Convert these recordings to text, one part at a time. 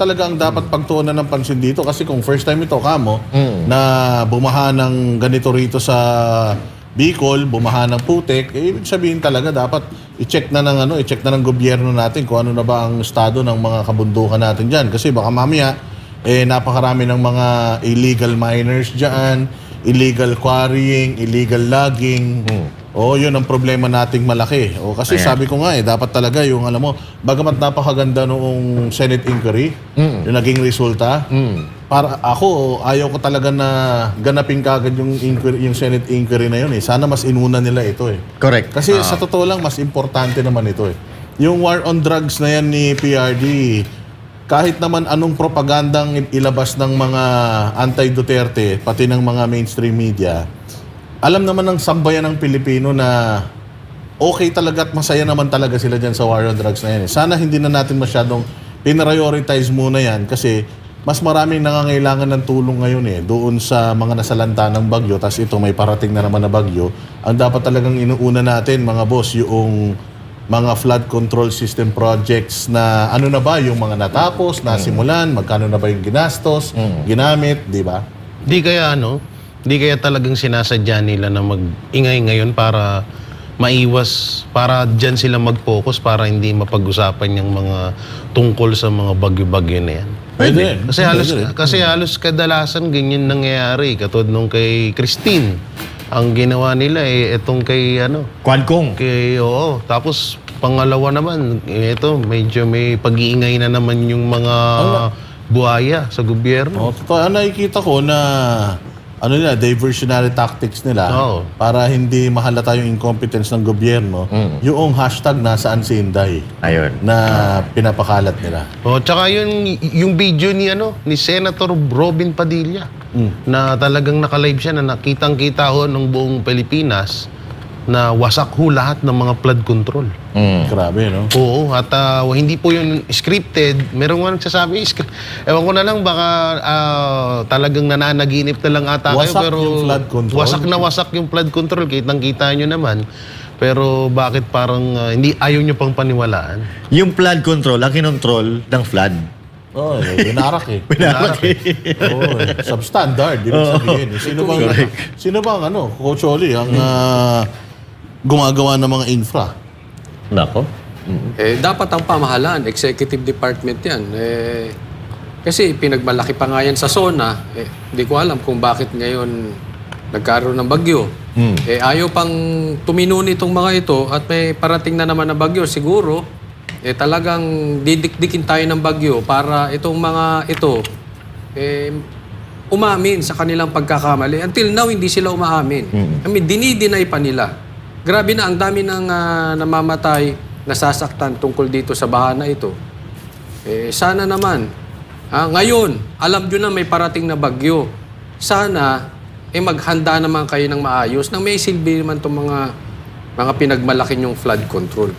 talaga ang dapat pagtuunan ng pansin dito. Kasi kung first time ito, kamo, na bumaha ng ganito rito sa Bicol, bumaha ng Putek, ibig sabihin talaga dapat i-check na ng gobyerno natin kung ano na ba ang estado ng mga kabundukan natin diyan. Kasi baka mamaya napakarami ng mga illegal miners diyan, illegal quarrying, illegal logging. Yun ang problema nating malaki. Kasi sabi ko nga dapat talaga yung alam mo, bagamat napakaganda noong Senate inquiry, yung naging resulta, para ako, ayaw ko talaga na ganapin kagad yung Senate inquiry na yun. Sana mas inuna nila ito Correct. Kasi sa totoo lang, mas importante naman ito Yung war on drugs na yan ni PRD, kahit naman anong propagandang ilabas ng mga anti-Duterte, pati ng mga mainstream media, alam naman ng sambayan ng Pilipino na okay talaga at masaya naman talaga sila dyan sa war on drugs na yan. Sana hindi na natin masyadong pinrioritize muna yan kasi mas maraming nangangailangan ng tulong ngayon doon sa mga nasalanta ng bagyo. Tapos ito may parating na naman na bagyo. Ang dapat talagang inuuna natin mga boss, yung mga flood control system projects na ano na ba yung mga natapos, nasimulan, magkano na ba yung ginastos, ginamit, di ba? Di kaya talagang sinasadya nila na mag-ingay ngayon para maiwas, para dyan sila mag-focus para hindi mapag-usapan yung mga tungkol sa mga bagyo-bagyo na yan. Pwede. Kasi halos kadalasan ganyan nangyayari. Katulad nung kay Christine. Ang ginawa nila itong kay Quadcong. Tapos pangalawa naman, ito medyo may pag-iingay na naman yung mga buhaya sa gobyerno. Totoo. Nakikita ko na diversionary tactics nila para hindi mahalata yung incompetence ng gobyerno, yung hashtag nasaan si Inday na pinapakalat nila. Tsaka yung video ni Senator Robin Padilla na talagang nakalive siya na nakitang-kita ng buong Pilipinas na wasak lahat ng mga flood control. Grabe, no? Oo, at hindi po yung scripted. Meron nga nagsasabi, ewan ko na lang, baka talagang nananaginip na lang ata wasak kayo. Pero yung flood control. Wasak yung flood control. Kitang-kita nyo naman. Pero bakit parang ayaw nyo pang paniwalaan? Yung flood control, ang kinontrol ng flood. Binarak substandard, ibig sabihin. Sino bang Coach Oli, ang gumagawa ng mga infra? Nako. Dapat ang pamahalaan, executive department yan. Kasi pinagmalaki pa nga yan sa SONA. Hindi ko alam kung bakit ngayon nagkaroon ng bagyo. Ayaw pang tumino nitong mga ito at may parating na naman na bagyo. Siguro, talagang didikdikin tayo ng bagyo para itong mga ito umamin sa kanilang pagkakamali. Until now, hindi sila umaamin. Dinideny pa nila. Grabe na, ang dami ng namamatay, nasasaktan tungkol dito sa baha na ito. Sana naman, ngayon, alam nyo na may parating na bagyo. Sana, maghanda naman kayo ng maayos nang may silbi naman itong mga pinagmalaki yung flood control.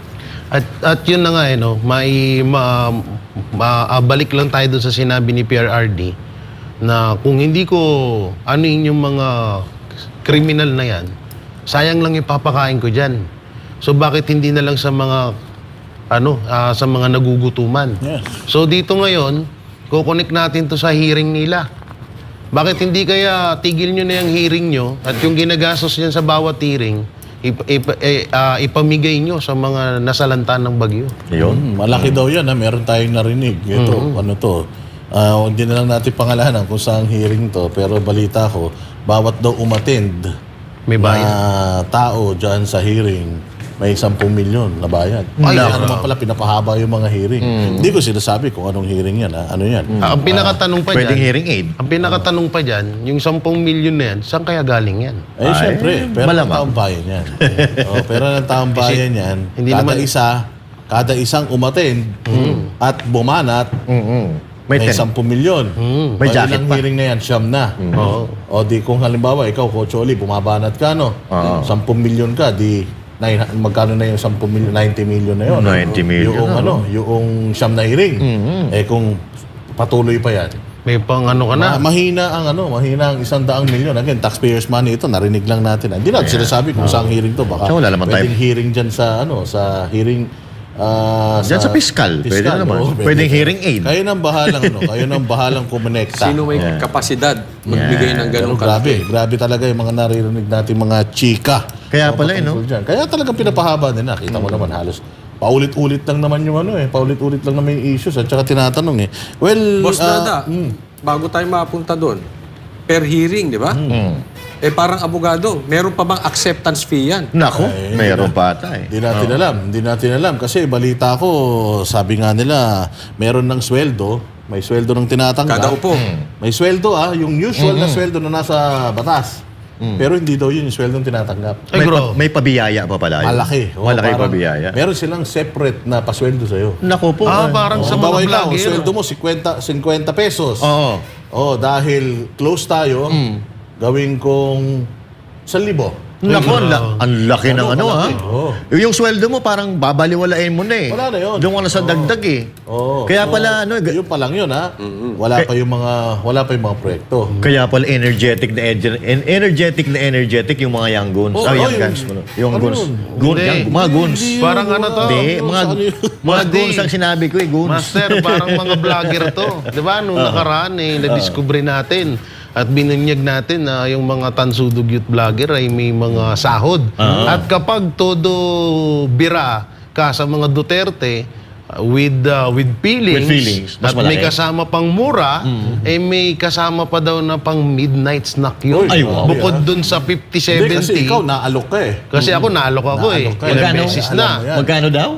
At yun na nga, balik lang tayo doon sa sinabi ni PRRD na kung hindi ko yung mga kriminal na yan, sayang lang ipapakain ko dyan. So bakit hindi na lang sa mga sa mga nagugutuman? Yes. So dito ngayon, kukonek natin to sa hearing nila. Bakit hindi kaya tigil nyo na yung hearing nyo at yung ginagastos yan sa bawat hearing, ipamigay nyo sa mga nasalanta ng bagyo? Malaki daw yan. Meron tayong narinig. Ito, hindi na lang natin pangalanan kung saan hearing to. Pero balita ko, bawat daw umattend may bayad na tao dyan sa hearing, may 10 milyon na bayad. Naman pala pinapahaba yung mga hearing. Hindi ko sinasabi kung anong hearing yan. Ano yan? Ang pinakatanong pa Pwedeng dyan, hearing aid. ang pinakatanong pa dyan, yung 10 milyon na yan, saan kaya galing yan? Siyempre. Pera ng malamang. taong bayan yan. Pera ng taong bayan yan. Hindi naman- Kada isang umattend at bumanat, may 10 milyon. May jacket ilang pa. hearing na yan, siyam na. O di kung halimbawa, ikaw, Coach Oli, bumabanat ka, 10 milyon ka, di magkano na yung 10 milyon, 90 milyon na yun. 90 million. Yung siyam na hearing. Kung patuloy pa yan, May pang ka na. mahina ang 100 milyon. Again, taxpayers money ito, narinig lang natin. Hindi natin sinasabi kung saan hearing to. Baka So, wala naman pwedeng hearing dyan sa hearing Diyan sa fiscal. Pwede na naman. Pwedeng hearing aid. Kayo nang bahalang kayo nang bahalang kumonekta. Sino may kapasidad magbigay ng Pero ganong grabe talaga yung mga naririnig natin mga chika. Kaya pala, Patungkol dyan. Kaya talagang pinapahaba nila. Kita mo naman halos paulit-ulit lang naman yung paulit-ulit lang naman yung issues at saka tinatanong Well, Boss Dada, bago tayo mapunta doon, per hearing, di ba? Parang abogado, meron pa bang acceptance fee yan? Nako, mayroon pa ata eh. Hindi natin alam. Kasi balita ko, sabi nga nila, meron ng sweldo, may sweldo ng tinatanggap. Kada upo. May sweldo yung usual na sweldo na nasa batas. Pero hindi daw yun yung sweldo ng tinatanggap. Ay, bro. May pabiyaya pa pala yun. Malaki. Malaki Parang pabiyaya. Meron silang separate na pasweldo sa'yo. Nako po. Parang sa Bawa mga ikaw, vlogger. sweldo mo 50 pesos. Oo. Dahil close tayo, gawin kong 1,000. Nako, ang laki ng malaki. Yung sweldo mo parang babaliwalain mo na eh. Wala na yun. Doon ka na sa dagdag eh. Kaya pala Yun pa lang yun Wala pa yung mga proyekto. Kaya pala energetic na energetic yung mga young guns. Young guns. Yung Ano guns. yun? Mga guns. Parang ano to? Hindi, mga Hindi. guns ang sinabi ko eh, guns. Master, parang mga vlogger to. Di ba? Nung nakaraan na-discover natin at binunyag natin na yung mga tansudog youth vlogger ay may mga sahod. At kapag todo bira ka sa mga Duterte, with feelings, mas at may malaki. kasama pang mura, may kasama pa daw na pang midnight snack yun. Ay, wow. Bukod dun sa Hindi, 50-70. kasi ikaw naalok ka Kasi ako naalok ako Naalok ka. Ilang Magkano? beses Alam mo na. yan. Magkano daw?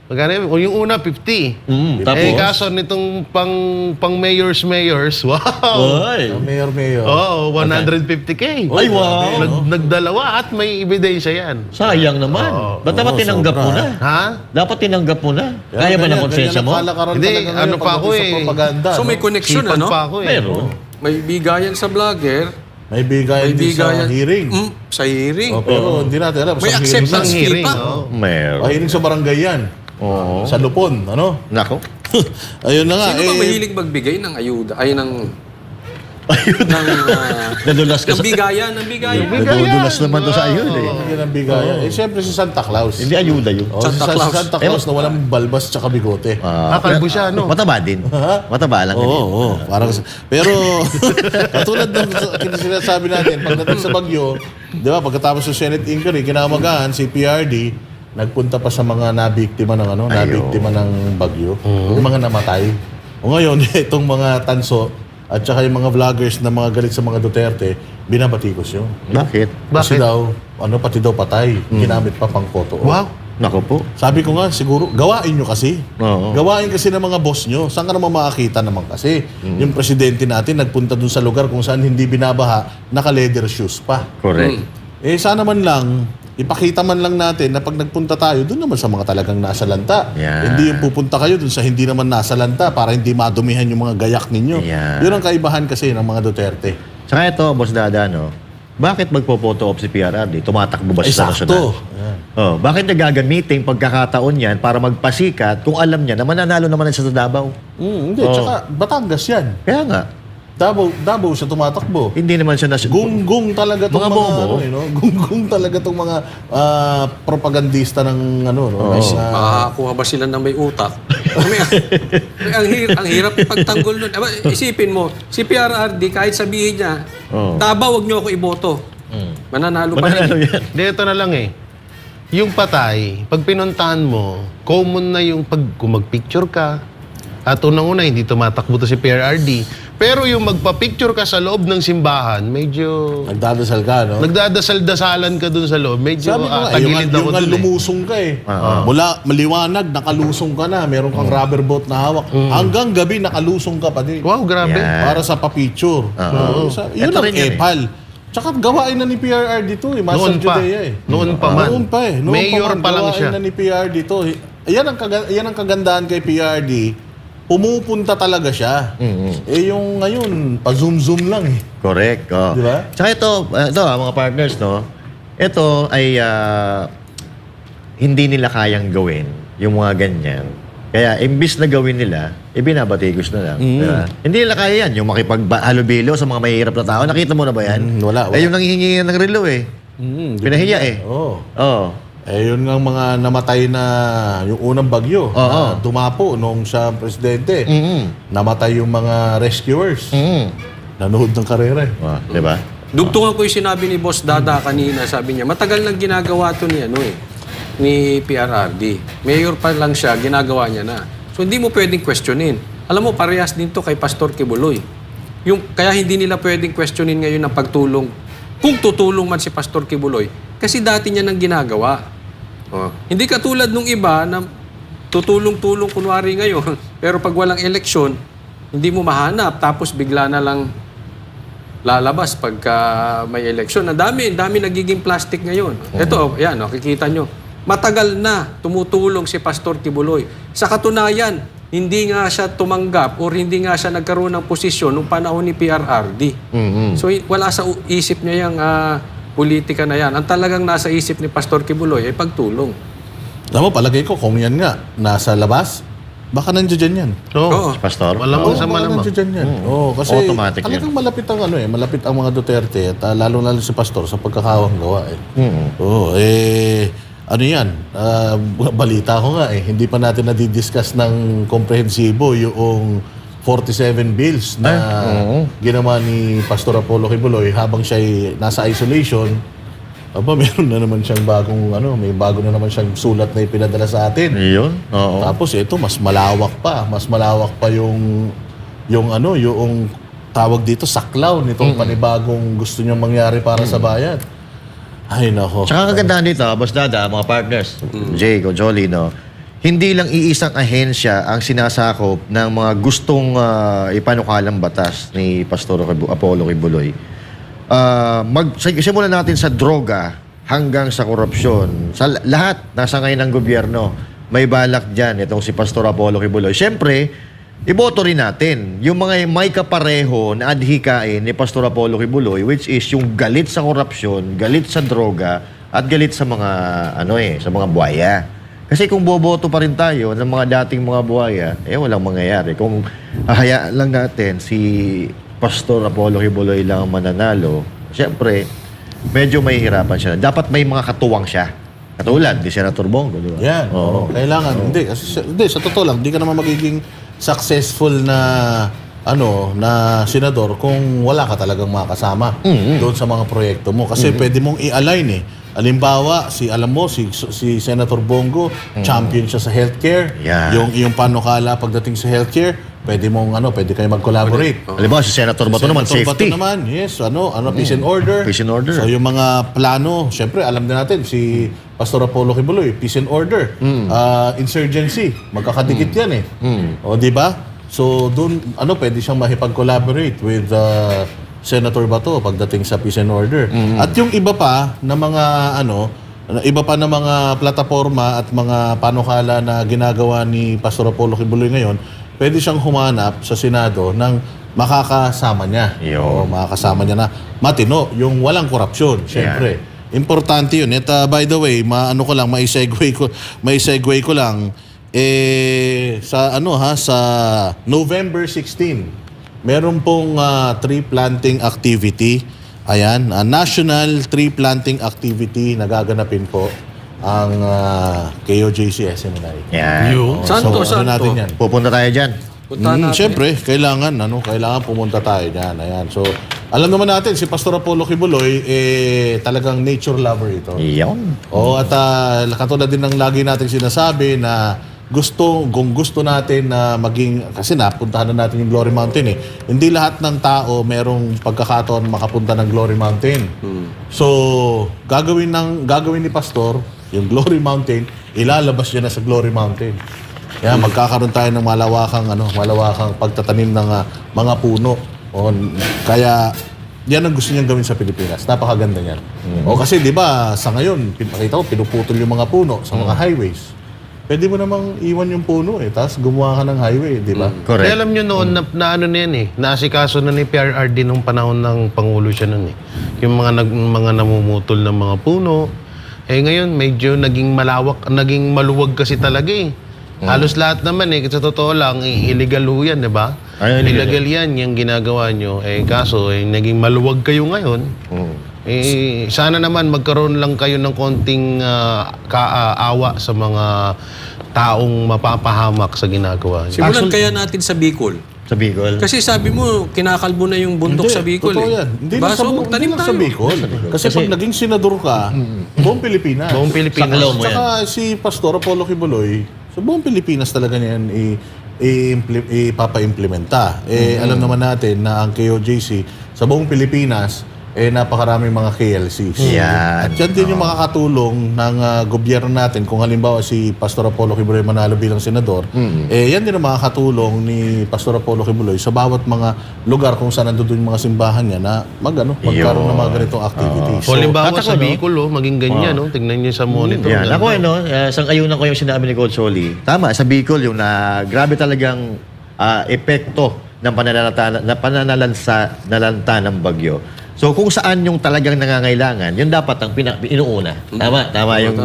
Magkano yun? O yung una, 50. Tapos? Kaso nitong pang mayors, wow! Ay. Mayor. Oo, 150K. Ay, wow. Nagdalawa at may ebidensya yan. Sayang naman. Ba't dapat tinanggap mo na? Ha? Dapat tinanggap mo na. Kaya ba ng konsensya mo? Hindi, ano pa ako Propaganda, So may connection, Sipag ano? pa ako Meron. May bigayan sa vlogger, May bigayan may din sa bigayan hearing. Sa hearing. Pero hindi natin alam. May sa acceptance fee Hearing, pa. oh. Meron. Hearing sa barangay yan. Oo. Sa Lupon, Nako. Ayun na nga. Sino ba mahilig magbigay ng ayuda? Ay, ng Nadulas ka ng sa... bigayan, ng bigayan. Nadudulas naman to sa ayun eh. Yan ang bigayan. Siyempre si Santa Claus. Hindi ayuda yun. Si Santa Claus. Santa Claus na walang balbas tsaka bigote. Kalbo siya, no? Mataba din. Mataba lang. Oo. Parang, pero, katulad ng sinasabi natin, pagdating sa Bagyo, di ba, pagkatapos ng Senate inquiry, kinamagahan, si PRD, nagpunta pa sa mga nabiktima ng nabiktima ng Bagyo, yung mga namatay. O ngayon, itong mga tanso, at saka yung mga vloggers na mga galit sa mga Duterte, binabatikos yun. Bakit? Kasi daw, pati daw patay, ginamit pa pang photo. Wow! Nako po. Sabi ko nga, siguro, gawain nyo kasi. Oo. Gawain kasi ng mga boss nyo. Saan ka naman makakita naman kasi? Yung presidente natin, nagpunta dun sa lugar kung saan hindi binabaha, naka-leather shoes pa. Correct. Sana man lang, ipakita man lang natin na pag nagpunta tayo, dun naman sa mga talagang nasa lanta. Yeah. Hindi yung pupunta kayo dun sa hindi naman nasa lanta para hindi madumihan yung mga gayak ninyo. Yeah. Yun ang kaibahan kasi ng mga Duterte. Tsaka ito, Boss Dada, no? Bakit magpo-photo op si PRRD? Tumatakbo ba siya sa Sakto. nasyonal? Bakit nagagamitin pagkakataon yan para magpasikat kung alam niya na mananalo naman siya sa Davao? Hindi, tsaka Batangas yan. Kaya nga, Davao siya tumatakbo. hindi naman siya Gunggong talaga tong Mga mga, bobo. Gunggong talaga tong mga propagandista ng Makakuha ba sila ng may utak? ang hirap pagtanggol nun. Aba, isipin mo, si PRRD, kahit sabihin niya, Davao, wag niyo ako iboto. Mananalo pa Mananalo rin. yan. Dito na lang Yung patay, pag pinuntahan mo, common na yung kung magpicture ka, at unang-una, hindi tumatakbo to si PRRD. Pero yung magpa-picture ka sa loob ng simbahan, medyo... nagdadasal ka, no? Nagdadasal-dasalan ka dun sa loob. Medyo Sabi ko nga, tagilid ako yung dun lumusong ka Mula maliwanag, nakalusong ka na. Meron kang rubber boat na hawak. Hanggang gabi, nakalusong ka pa din. Wow, grabe. Yeah. Para sa pa-picture. Yun Ito ang rin yun epal. Tsaka gawain na ni PRRD to, Master Noon pa. Judea Noon pa man. Noon pa Mayor pa lang gawain siya. na ni PRD to. Yan ang kagandahan kay PRD. Pumupunta talaga siya. Yung ngayon, pa-zoom-zoom lang Correct. Di ba? Tsaka ito mga partners, no? Ito ay hindi nila kayang gawin yung mga ganyan. Kaya, imbis na gawin nila, binabatikos na lang. Diba? Hindi nila kaya yan. Yung makipag-halubilo sa mga mahihirap na tao. Nakita mo na ba yan? Wala. Yung nanghihingi ng relo Pinahiya Oo. Oo. Yun nga mga namatay na yung unang bagyo na dumapo nung siya presidente. Namatay yung mga rescuers. Nanood ng karera. Di ba? Dugtungan ko yung sinabi ni Boss Dada kanina. Sabi niya, matagal nang ginagawa to ni PRRD. Mayor pa lang siya, ginagawa niya na. So hindi mo pwedeng questionin. Alam mo, parehas din to kay Pastor Kibuloy. Kaya hindi nila pwedeng questionin ngayon ang pagtulong. Kung tutulong man si Pastor Kibuloy, kasi dati niya nang ginagawa. Hindi katulad nung iba na tutulong-tulong kunwari ngayon, pero pag walang eleksyon, hindi mo mahanap, tapos bigla na lang lalabas pagka may eleksyon. Ang dami nagiging plastic ngayon. Ito, yan, kikita nyo. Matagal na tumutulong si Pastor Kibuloy. Sa katunayan, hindi nga siya tumanggap or hindi nga siya nagkaroon ng posisyon nung panahon ni PRRD. So wala sa isip niya yung politika na yan. Ang talagang nasa isip ni Pastor Kibuloy ay pagtulong. Alam mo, palagay ko, kung yan nga, nasa labas, baka nandiyan yan. Oo. Si Pastor? Malamang sa Baka malamang. nandiyan yan. Kasi Automatic talagang malapit ang malapit ang mga Duterte at lalo si Pastor sa pagkakawang gawa ano yan, balita ko nga hindi pa natin nadidiscuss ng komprehensibo yung 47 bills na ginawa ni Pastor Apollo Kibuloy habang siya nasa isolation. Meron na naman siyang may bago na naman siyang sulat na ipinadala sa atin. Yun? Oo. Tapos ito, mas malawak pa yung tawag dito, saklaw nitong panibagong gusto niyang mangyari para sa bayan. Ay, nako. Tsaka kagandahan dito, Boss Dada, mga partners, Jake o Jolly, no? Hindi lang iisang ahensya ang sinasakop ng mga gustong ipanukalang batas ni Pastor Apollo Kibuloy. Simulan natin sa droga hanggang sa korupsyon. Sa lahat, nasa ngayon ng gobyerno, may balak dyan itong si Pastor Apollo Kibuloy. Siyempre, iboto rin natin yung mga may kapareho na adhikain ni Pastor Apollo Kibuloy, which is yung galit sa korupsyon, galit sa droga, at galit sa mga, sa mga buhaya. Kasi kung boboto pa rin tayo ng mga dating mga buhaya, walang mangyayari. Kung hahayaan lang natin si Pastor Apollo Kibuloy lang mananalo, siyempre, medyo mahihirapan siya. Dapat may mga katuwang siya. Katulad, di Senator Bongo, di ba? Yan. Kailangan. Hindi, sa totoo lang, hindi ka naman magiging successful na senador kung wala ka talagang makasama doon sa mga proyekto mo. Kasi pwede mong i-align Halimbawa, si Senator Bongo, champion siya sa healthcare. Yeah. Yung panukala pagdating sa healthcare, pwede kayo mag-collaborate. Halimbawa, si Senator Bato naman, Senator safety. Bato naman, yes, peace and order. Peace and order. So yung mga plano, syempre alam din natin si Pastor Apollo Kibuloy, peace and order, insurgency, magkakadikit yan O di ba? So doon pwede siyang makipag-collaborate with Senator Bato pagdating sa peace and order. At yung iba pa na mga plataforma at mga panukala na ginagawa ni Pastor Apollo Kibuloy ngayon, pwede siyang humanap sa Senado ng makakasama niya. Makakasama niya na matino, yung walang korupsyon, syempre. Importante yun. At by the way, may-segue ko lang, sa November 16, meron pong tree planting activity. Ayan, National Tree Planting Activity na gaganapin po ang KOJC SMNI. Yan. Saan to? natin yan? Pupunta tayo dyan. Puntahan natin. Siyempre, kailangan pumunta tayo dyan. Ayan. So, alam naman natin, si Pastor Apollo Kibuloy, talagang nature lover ito. Yun. At katulad din ng lagi natin sinasabi na kung gusto natin na maging, kasi napuntahan na natin yung Glory Mountain Hindi lahat ng tao merong pagkakataon makapunta ng Glory Mountain. So, gagawin ni Pastor, yung Glory Mountain, ilalabas niya na sa Glory Mountain. Magkakaroon tayo ng malawakang pagtatanim ng mga puno. Kaya yan ang gusto niyang gawin sa Pilipinas. Napakaganda niyan. Kasi 'di ba, sa ngayon, nakita ko pinuputol yung mga puno sa mga highways. Pwede mo namang iwan yung puno tapos gumawa ka ng highway, di ba? Correct. Alam nyo noon na naasikaso na ni PRRD nung panahon ng Pangulo siya noon Yung mga namumutol ng mga puno. Ngayon, medyo naging maluwag kasi talaga Halos lahat naman sa totoo lang, illegal ho yan, di ba? Illegal yan, yung ginagawa nyo. Kaso, naging maluwag kayo ngayon. Sana naman magkaroon lang kayo ng konting kaawa sa mga taong mapapahamak sa ginagawa niyo. Simulan kaya natin sa Bicol. Sa Bicol. Kasi sabi mo, kinakalbo na yung bundok sa Bicol. Totoo eh. yan. Hindi Diba? lang sa, So, magtanim hindi lang sa tayo. Bicol. Kasi pag naging senador ka, buong Pilipinas. Buong Pilipinas. Saklaw mo yan. Tsaka si Pastor Apollo Kibuloy, sa buong Pilipinas talaga niyan ipapa-implementa. Alam naman natin na ang KOJC sa buong Pilipinas, napakaraming mga KLCs. Yan. At yan din yung makakatulong ng gobyerno natin. Kung halimbawa si Pastor Apollo Kibuloy manalo bilang senador, yan din ang makakatulong ni Pastor Apollo Kibuloy sa bawat mga lugar kung saan nandun yung mga simbahan niya na magkaroon ng mga ganitong activities. So, halimbawa Tataka, sa no? Bicol, maging ganyan, no? Tignan niyo sa monitor. Yan. Ganda. Ako sang-ayunan ko yung sinabi ni Coach Oli. Tama, sa Bicol yung grabe talagang epekto ng pananalanta ng bagyo. So kung saan yung talagang nangangailangan, yun dapat ang inuuna. Tama yung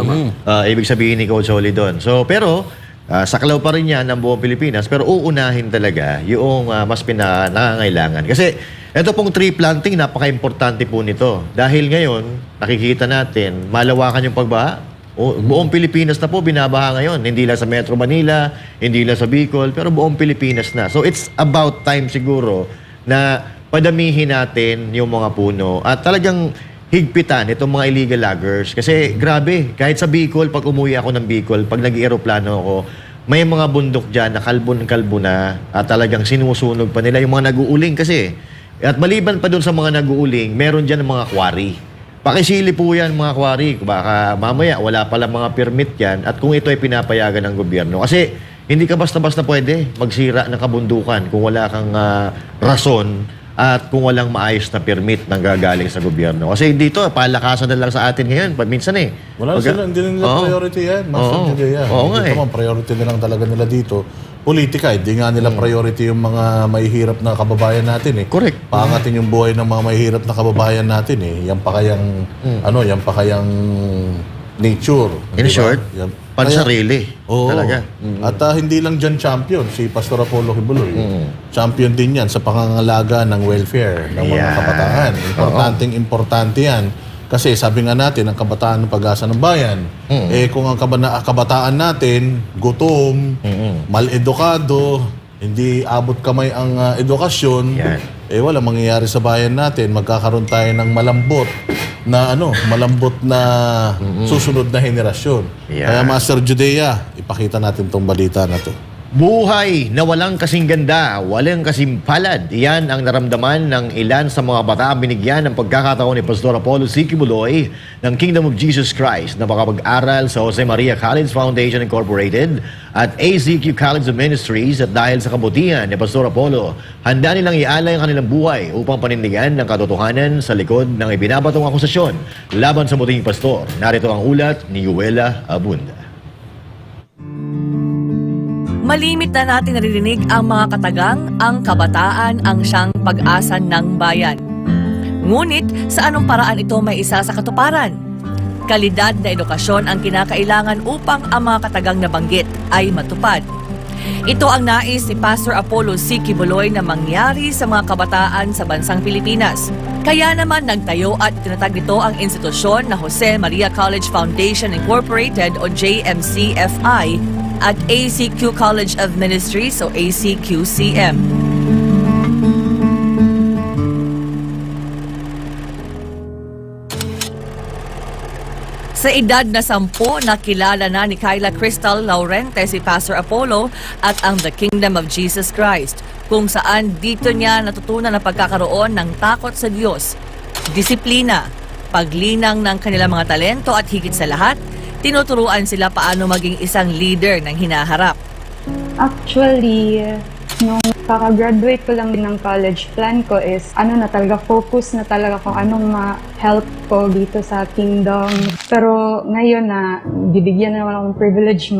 ibig sabihin ni Coach Oli doon. So pero saklaw pa rin yan ng buong Pilipinas, pero uunahin talaga yung mas nangangailangan. Kasi ito pong tree planting, napaka-importante po nito. Dahil ngayon, nakikita natin, malawakan yung pagbaha. Buong Pilipinas na po binabaha ngayon. Hindi lang sa Metro Manila, hindi lang sa Bicol, pero buong Pilipinas na. So it's about time siguro na padamihin natin yung mga puno at talagang higpitan itong mga illegal loggers. Kasi grabe, kahit sa Bicol, pag umuwi ako ng Bicol, pag nag-aeroplano ako, may mga bundok dyan na kalbon-kalbo na at talagang sinusunog pa nila yung mga nag-uuling kasi. At maliban pa dun sa mga nag-uuling, meron dyan mga quarry. Pakisili po yan mga quarry. Baka mamaya wala pala mga permit yan at kung ito ay pinapayagan ng gobyerno. Kasi hindi ka basta-basta pwede magsira ng kabundukan kung wala kang rason at kung walang maayos na permit nang gagaling sa gobyerno. Kasi dito, palakasan na lang sa atin ngayon. Minsan Wala sila, hindi nila priority yan. Master Judea. Oo nga Dito priority na lang talaga nila dito. Politika, hindi nga nila priority yung mga mahihirap na kababayan natin. Correct. Paangatin yung buhay ng mga mahihirap na kababayan natin. Yan pa kayang, yan pa kayang nature. In Diba? short, pansarili. Oo. Talaga. At hindi lang dyan champion, si Pastor Apollo Kibuloy. Champion din yan sa pangangalaga ng welfare ng mga Yan. kabataan. Importante yan. Kasi sabi nga natin, ang kabataan ng pag-asa ng bayan, kung ang kabataan natin, gutom, mal-edukado, hindi abot kamay ang edukasyon, Yan. wala mangyayari sa bayan natin. Magkakaroon tayo ng malambot na susunod na henerasyon. Yan. Kaya Master Judea, ipakita natin tong balita na to. Buhay na walang kasing ganda, walang kasing palad. Iyan ang naramdaman ng ilan sa mga bataang binigyan ng pagkakataon ni Pastor Apollo C. Kibuloy ng Kingdom of Jesus Christ na makapag-aral sa Jose Maria College Foundation Incorporated at ACQ College of Ministries at dahil sa kabutihan ni Pastor Apollo, handa nilang ialay ang kanilang buhay upang panindigan ng katotohanan sa likod ng ibinabatong akusasyon laban sa muting pastor. Narito ang ulat ni Yuela Abunda. Malimit na natin naririnig ang mga katagang, ang kabataan ang siyang pag-asa ng bayan. Ngunit sa anong paraan ito may isa sa katuparan? Kalidad na edukasyon ang kinakailangan upang ang mga katagang nabanggit ay matupad. Ito ang nais ni Pastor Apollo C. Kibuloy na mangyari sa mga kabataan sa bansang Pilipinas. Kaya naman nagtayo at tinatag nito ang institusyon na Jose Maria College Foundation Incorporated o JMCFI at ACQ College of Ministries o ACQCM. Sa edad na 10, nakilala na ni Kyla Crystal Laurente si Pastor Apollo at ang The Kingdom of Jesus Christ, kung saan dito niya natutunan ang pagkakaroon ng takot sa Diyos, disiplina, paglinang ng kanilang mga talento at higit sa lahat, tinuturuan sila paano maging isang leader ng hinaharap. Actually, nung kaka-graduate ko lang din ng college, plan ko is focus na talaga kung anong ma-help ko dito sa kingdom. Pero ngayon na bibigyan na naman akong privilege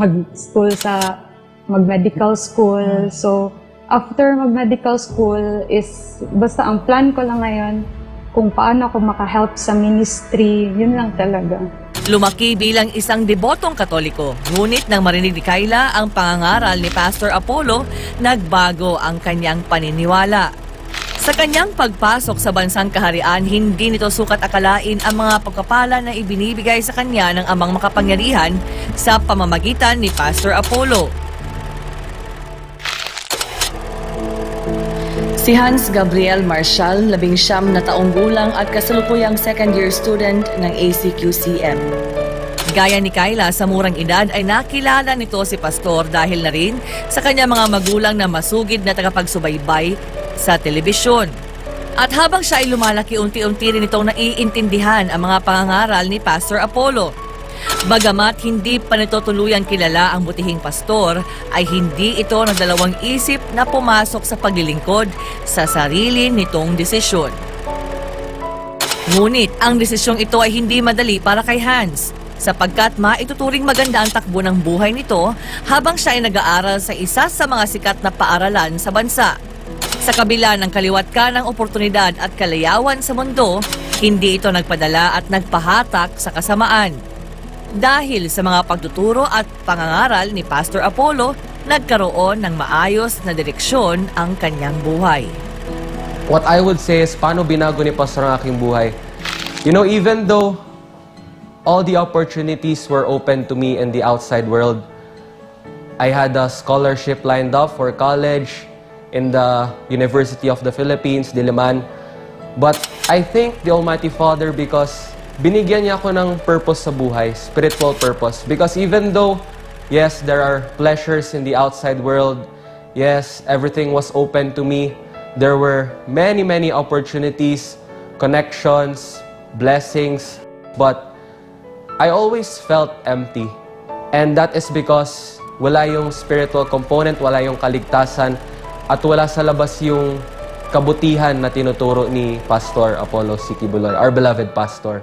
mag-medical school. So, after mag-medical school is, basta ang plan ko lang ngayon, kung paano ako maka-help sa ministry, yun lang talaga. Lumaki bilang isang debotong Katoliko, ngunit nang marinig ni Kyla ang pangangaral ni Pastor Apollo, nagbago ang kanyang paniniwala. Sa kanyang pagpasok sa bansang kaharian, hindi nito sukat akalain ang mga pagkapala na ibinibigay sa kanya ng amang makapangyarihan sa pamamagitan ni Pastor Apollo. Si Hans Gabriel Marshall, 19 na taong gulang at kasalukuyang second-year student ng ACQCM. Gaya ni Kyla, sa murang edad ay nakilala nito si Pastor dahil na rin sa kanya mga magulang na masugid na tagapagsubaybay sa telebisyon. At habang siya ay lumalaki, unti-unti rin itong naiintindihan ang mga pangangaral ni Pastor Apollo. Bagamat hindi pa nito tuluyang kilala ang butihing pastor, ay hindi ito nagdalawang isip na pumasok sa paglilingkod sa sarili nitong desisyon. Ngunit ang desisyong ito ay hindi madali para kay Hans, sapagkat maituturing maganda ang takbo ng buhay nito habang siya ay nag-aaral sa isa sa mga sikat na paaralan sa bansa. Sa kabila ng kaliwat ka ng oportunidad at kalayawan sa mundo, hindi ito nagpadala at nagpahatak sa kasamaan. Dahil sa mga pagtuturo at pangangaral ni Pastor Apollo, nagkaroon ng maayos na direksyon ang kanyang buhay. What I would say is, paano binago ni Pastor ang aking buhay? You know, even though all the opportunities were open to me in the outside world, I had a scholarship lined up for college in the University of the Philippines, Diliman. But I thank the Almighty Father because binigyan niya ako ng purpose sa buhay, spiritual purpose. Because even though, yes, there are pleasures in the outside world, yes, everything was open to me, there were many, many opportunities, connections, blessings, but I always felt empty. And that is because wala yung spiritual component, wala yung kaligtasan, at wala sa labas yung kabutihan na tinuturo ni Pastor Apollo C. Quiboloy, our beloved pastor.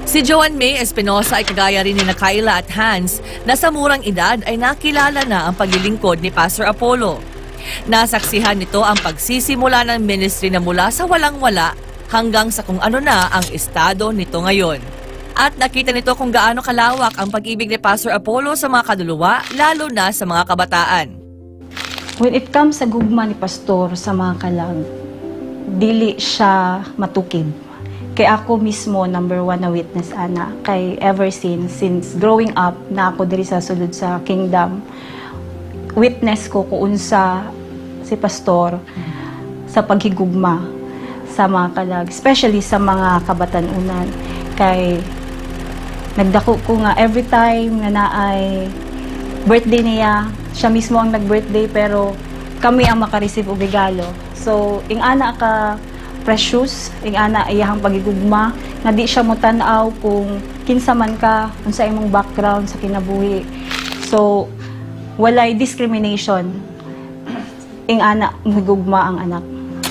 Si Joan May Espinosa ay kagaya rin ni Kyla at Hans na sa murang edad ay nakilala na ang paglilingkod ni Pastor Apollo. Nasaksihan nito ang pagsisimula ng ministry na mula sa walang-wala hanggang sa kung ano na ang estado nito ngayon. At nakita nito kung gaano kalawak ang pag-ibig ni Pastor Apollo sa mga kaduluwa, lalo na sa mga kabataan. When it comes sa gugma ni Pastor sa mga kalag, dili siya matukib. Kay ako mismo, number 1 na witness, ana. Kay ever since growing up, na ako diri sa sulod sa kingdom, witness ko kung unsa si Pastor sa paghigugma sa mga kalag, especially sa mga kabatanunan. Kay nagdako ko nga every time nga naay birthday niya, siya mismo ang nag-birthday pero kami ang makareceive og regalo. So, ing ana ka precious, ing ana iyahang pagigugma, nga di siya mo tan-aw kung kinsa man ka, unsa imong background sa kinabuhi. So, walay discrimination. Ing ana mahigugma ang anak.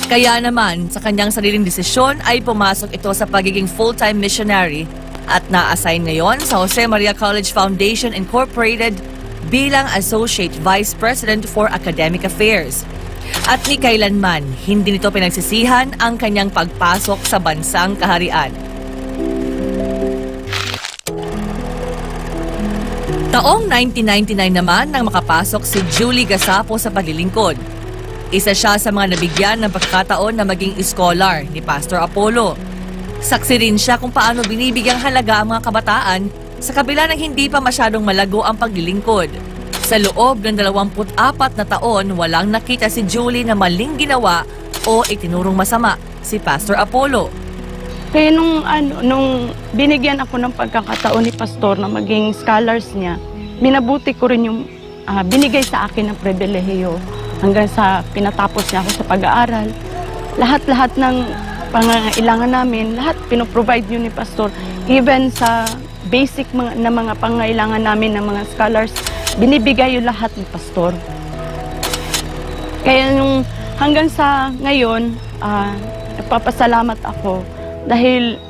Kaya naman, sa kanyang sariling desisyon ay pumasok ito sa pagiging full-time missionary at na-assign ngayon sa Jose Maria College Foundation Incorporated bilang Associate Vice President for Academic Affairs. At ni kailanman, hindi nito pinagsisihan ang kanyang pagpasok sa bansang kaharian. Taong 1999 naman nang makapasok si Julie Gasapo sa paglilingkod. Isa siya sa mga nabigyan ng pagkakataon na maging scholar ni Pastor Apollo. Saksi rin siya kung paano binibigyang halaga ang mga kabataan sa kabila ng hindi pa masyadong malago ang paglilingkod. Sa loob ng 24 na taon, walang nakita si Julie na maling ginawa o itinurong masama si Pastor Apollo. Kaya nung binigyan ako ng pagkakataon ni Pastor na maging scholars niya, minabuti ko rin yung binigay sa akin ng pribilehiyo hanggang sa pinatapos niya ako sa pag-aaral. Lahat-lahat ng pangangailangan namin, lahat pinoprovide yun ni Pastor. Even sa basic na mga pangangailangan namin ng mga scholars, binibigay yung lahat ni Pastor. Kaya nung hanggang sa ngayon, nagpapasalamat ako dahil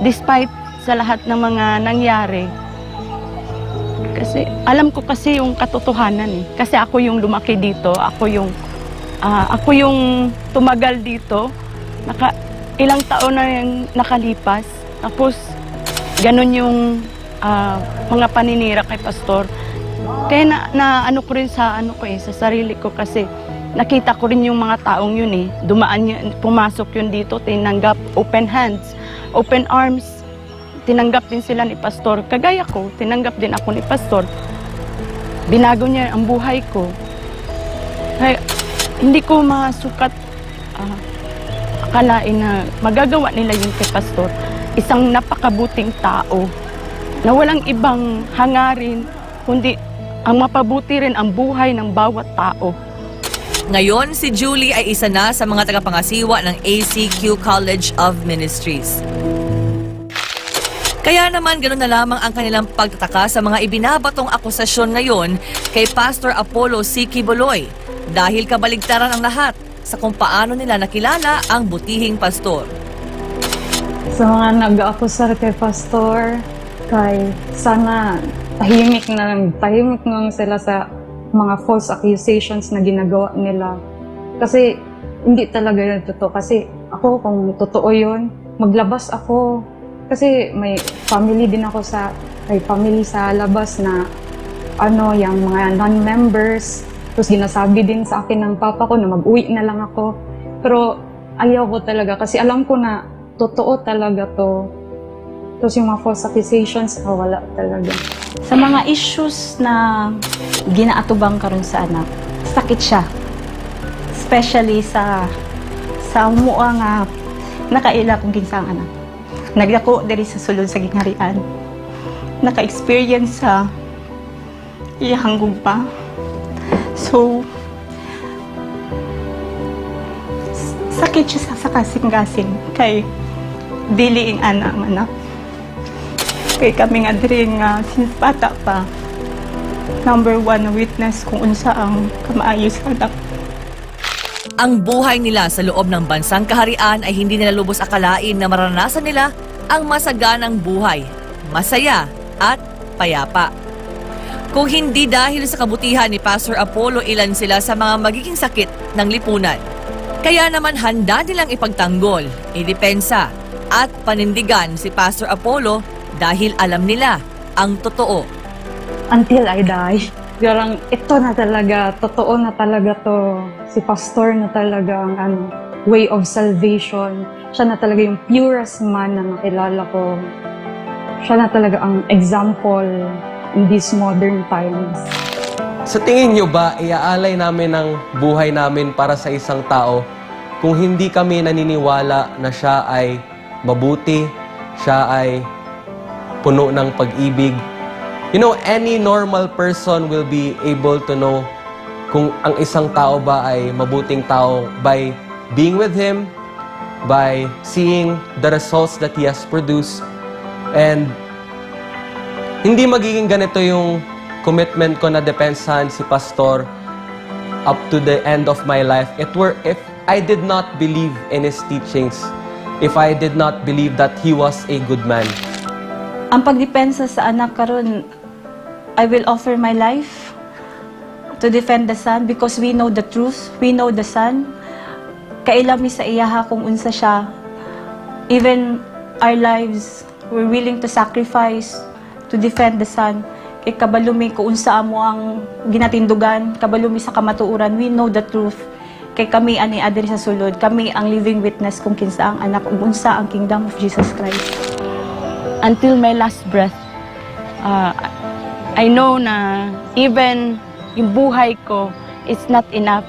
despite sa lahat ng mga nangyari, kasi alam ko kasi yung katotohanan eh. Kasi ako yung lumaki dito, ako yung tumagal dito. Ilang taon na yung nakalipas. Tapos ganun yung mga paninira kay Pastor. Kaya na ano ko rin sa sa sarili ko kasi nakita ko rin yung mga taong yun eh. Dumaan yun, pumasok yun dito, tinanggap, open hands, open arms. Tinanggap din sila ni Pastor. Kagaya ko, tinanggap din ako ni Pastor. Binago niya ang buhay ko. Kaya, hindi ko masukat akalain na magagawa nila yun kay Pastor. Isang napakabuting tao na walang ibang hangarin, kundi ang mapabuti rin ang buhay ng bawat tao. Ngayon, si Julie ay isa na sa mga tagapangasiwa ng ACQ College of Ministries. Kaya naman ganoon na lamang ang kanilang pagtataka sa mga ibinabatong akusasyon ngayon kay Pastor Apollo C. Quiboloy dahil kabaligtaran ang lahat sa kung paano nila nakilala ang butihing pastor. Sa mga nag-akusar kay Pastor, kay sana tahimik na lang sila sa mga false accusations na ginagawa nila. Kasi hindi talaga yun totoo. Kasi ako, kung totoo yun, maglabas ako. Kasi may family din ako may family sa labas na yung mga non-members. Tapos ginasabi din sa akin ng papa ko na mag-uwi na lang ako. Pero ayaw ko talaga kasi alam ko na totoo talaga to. Tapos yung mga false accusations, wala talaga. Sa mga issues na ginaatubang karon sa anak, sakit siya. Especially sa mua nga nakaila kong ginsang anak. Nagdako diri sa sulod sa gingharian. Naka-experience sa iyang gugma. So, sakit siya sa kasing-kasing kay dili ang anak. Kay kami nga diri nga since bata pa, number 1 na witness kung unsa ang kamaayo sa anak. Ang buhay nila sa loob ng bansang kaharian ay hindi nila lubos akalain na maranasan nila ang masaganang buhay, masaya at payapa. Kung hindi dahil sa kabutihan ni Pastor Apollo, ilan sila sa mga magiging sakit ng lipunan. Kaya naman handa nilang ipagtanggol, idepensa at panindigan si Pastor Apollo dahil alam nila ang totoo. Until I die. Garang ito na talaga, totoo na talaga to. Si Pastor na talaga ang way of salvation. Siya na talaga yung purest man na nakilala ko. Siya na talaga ang example in these modern times. Sa tingin nyo ba, iaalay namin ang buhay namin para sa isang tao kung hindi kami naniniwala na siya ay mabuti, siya ay puno ng pag-ibig? You know, any normal person will be able to know kung ang isang tao ba ay mabuting tao by being with him, by seeing the results that he has produced. And hindi magiging ganito yung commitment ko na depensahan si Pastor up to the end of my life. If I did not believe in his teachings, if I did not believe that he was a good man. Ang pagdepensa sa anak karon, I will offer my life to defend the son because we know the truth, we know the son. Kailami sa iyaha kung unsa siya. Even our lives, we're willing to sacrifice to defend the son. Kay kabalumi kung unsa amo ang ginatindugan, kabalumi sa kamatuoran, we know the truth. Kay kami ani adiri sa sulod, kami ang living witness kung kinsa ang anak ug unsa ang kingdom of Jesus Christ. Until my last breath, I know na even yung buhay ko is not enough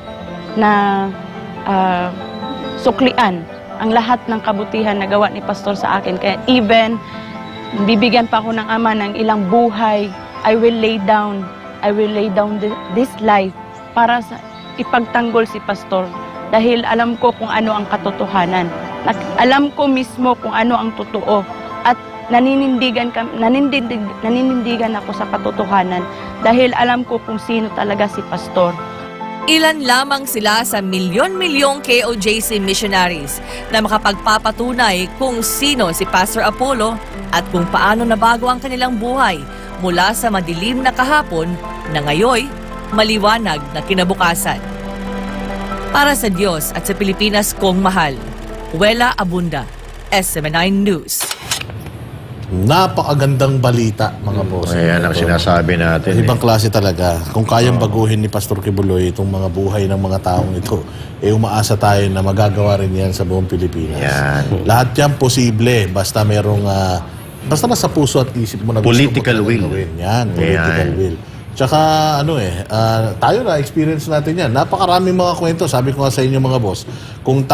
na suklian ang lahat ng kabutihan na gawa ni Pastor sa akin. Kaya even bibigyan pa ako ng Ama ng ilang buhay, I will lay down this life para sa ipagtanggol si Pastor. Dahil alam ko kung ano ang katotohanan. Alam ko mismo kung ano ang totoo. At naninindigan ako sa katotohanan dahil alam ko kung sino talaga si Pastor. Ilan lamang sila sa milyon-milyong KOJC missionaries na makapagpapatunay kung sino si Pastor Apollo at kung paano nabago ang kanilang buhay mula sa madilim na kahapon na ngayoy maliwanag na kinabukasan. Para sa Diyos at sa Pilipinas kong mahal, Wela Abunda, SM9 News. Napakagandang balita, mga boss. Ayan ang sinasabi natin. Ibang klase talaga. Kung kayang baguhin ni Pastor Kibuloy itong mga buhay ng mga taong ito, umaasa tayo na magagawa rin yan sa buong Pilipinas. Yan. Lahat yan posible basta merong basta nasa puso at isip mo na Political gusto mo will. gawin. Yan, political Yan. will. Tsaka tayo na experience natin yan. Napakaraming mga kwento. Sabi ko nga sa inyo mga boss, kung